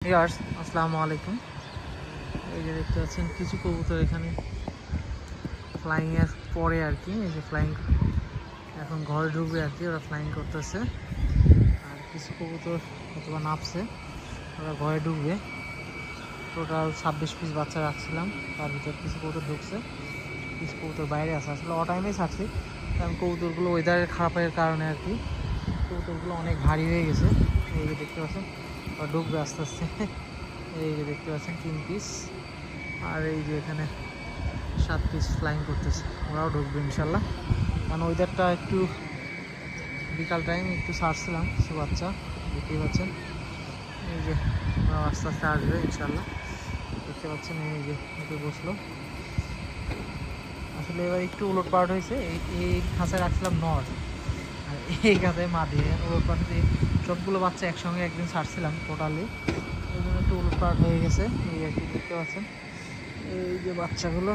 Years আসসালামু আলাইকুম। এই যে দেখতে পাচ্ছেন কিছু কবুতর এখানে ফ্লাইং এর পরে আর কি, এই যে ফ্লাইং এখন ঘরে ঢুকবে আর কি, ওরা ফ্লাইং করতেছে। আর কিছু কবুতর অথবা নামছে, ওরা ঘরে ঢুকবে। টোটাল 26 পিস বাচ্চা রাখছিলাম, তার ভিতর কিছু কবুতর ঢুকছে, কিছু কবুতর বাইরে আসে। আসলে অ টাইমেই ছাড়ছি, কারণ কবুতরগুলো ওয়েদারের খারাপের কারণে আর কি কবুতরগুলো অনেক ভারী হয়ে গেছে। এই যে দেখতে পাচ্ছেন ওরা ঢুকবে আস্তে আস্তে। এই যে দেখতে পাচ্ছেন 3 পিস, আর এই যে এখানে 7 পিস ফ্লাইং করতেছে, ওরাও ঢুকবে ইনশাল্লাহ। কারণ ওয়েদারটা একটু বিকাল টাইম একটু ছাড়ছিলাম কিছু বাচ্চা, দেখতেই পাচ্ছেন। এই যে ওরা আস্তে আস্তে আসবে ইনশাল্লাহ, দেখতে পাচ্ছেন। এই যে ওকে বসলো। আসলে এবার একটু উলট পালট হয়েছে, এই খাঁচায় রাখছিলাম নর, আর এই খাঁচায় মা দিয়ে উলট পালট হয়েছে। সবগুলো বাচ্চা একসঙ্গে একদিন ছাড়ছিলাম টোটালি, ওই জন্য একটু উলট পালট হয়ে গেছে। এই আর কি দেখতে পাচ্ছেন, এই যে বাচ্চাগুলো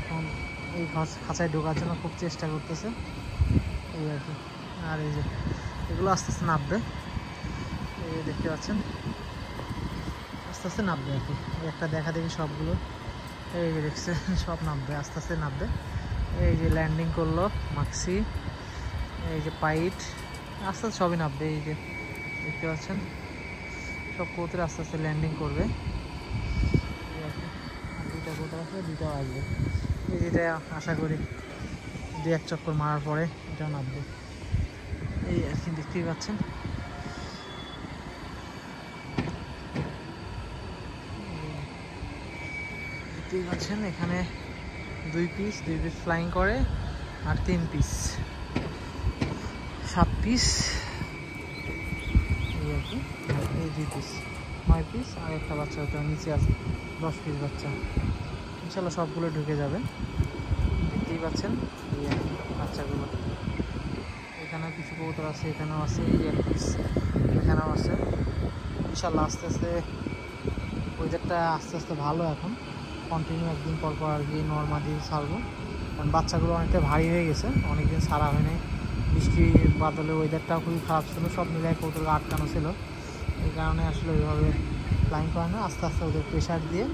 এখন এই খাঁচায় ঢোকার জন্য খুব চেষ্টা করতেছে, এই আর কি। আর এই যে এগুলো আস্তে আস্তে নামবে, এই দেখতে পাচ্ছেন আস্তে আস্তে নামবে আর কি। একটা দেখা দেখি সবগুলো, এই যে দেখছেন সব নামবে, আস্তে আস্তে নামবে। এই যে ল্যান্ডিং করলো মাক্সি, এই যে পাইট, আস্তে আস্তে সবই নামবে। এই যে দেখতে পাচ্ছেন সব কবুতর আস্তে আস্তে ল্যান্ডিং করবে। দুইটা কবুতর আছে, দুইটাও আসবে। এই যেটা আশা করি 2-1 চক্কর মারার পরে এটাও নামবে। এই আর কি দেখতেই পাচ্ছেন। দেখতেই পাচ্ছেন এখানে 2 পিস ফ্লাইং করে, আর 3 পিস 7 পিস, এই আর কি। এই 2 পিস 9 পিস, আর একটা বাচ্চা ওটা নিচে আছে 10 পিস বাচ্চা। ইনশাল্লাহ সবগুলো ঢুকে যাবে, দেখতেই পাচ্ছেন। এই আর কি বাচ্চাগুলো, এখানে কিছু কবুতর আছে, এখানেও আছে, এই 1 পিস এখানেও আছে। ইনশাল্লাহ আস্তে আস্তে ওয়েদারটা আস্তে আস্তে ভালো, এখন কন্টিনিউ একদিন পর পর আর কি নর্মালি ছাড়বো, কারণ বাচ্চাগুলো অনেকটা ভারী হয়ে গেছে, অনেকদিন ছাড়া হয়নি। বৃষ্টি বাদলে ওয়েদারটাও খুবই খারাপ ছিল, সব মিলিয়ে কবুতর আটকানো ছিল। এই কারণে আসলে ওইভাবে ফ্লাইং করে না, আস্তে আস্তে ওদের প্রেশার দিয়ে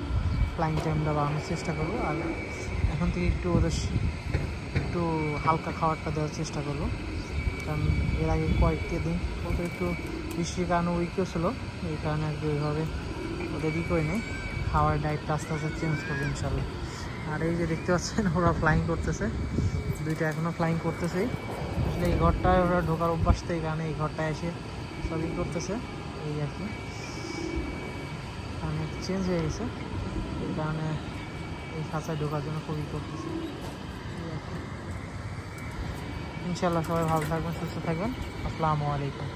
ফ্লাইং টাইমটা বাড়ানোর চেষ্টা করবো। আর এখন থেকে একটু ওদের একটু হালকা খাবারটা দেওয়ার চেষ্টা করবো, কারণ এর আগে কয়েকটা দিন ওদের একটু বৃষ্টির কারণে উইকও ছিল, এই কারণে আর কি ওইভাবে ওদের ই করে নেই। খাওয়ার ডায়েটটা আস্তে আস্তে চেঞ্জ করবো ইনশাল্লাহ। আর এই যে দেখতে পাচ্ছেন ওরা ফ্লাইং করতেছে, দুইটা এখনও ফ্লাইং করতেছেই। আসলে এই ঘরটায় ওরা ঢোকার অভ্যাস, তো এই কারণে এই ঘরটায় এসে সবই করতেছে, এই আর কি। কারণ চেঞ্জ হয়ে গেছে, এই কারণে এই খাঁচায় ঢোকার জন্য খুবই করতেছে, এই আর কি। ইনশাল্লাহ সবাই ভালো থাকবেন, সুস্থ থাকবেন। আসসালামু আলাইকুম।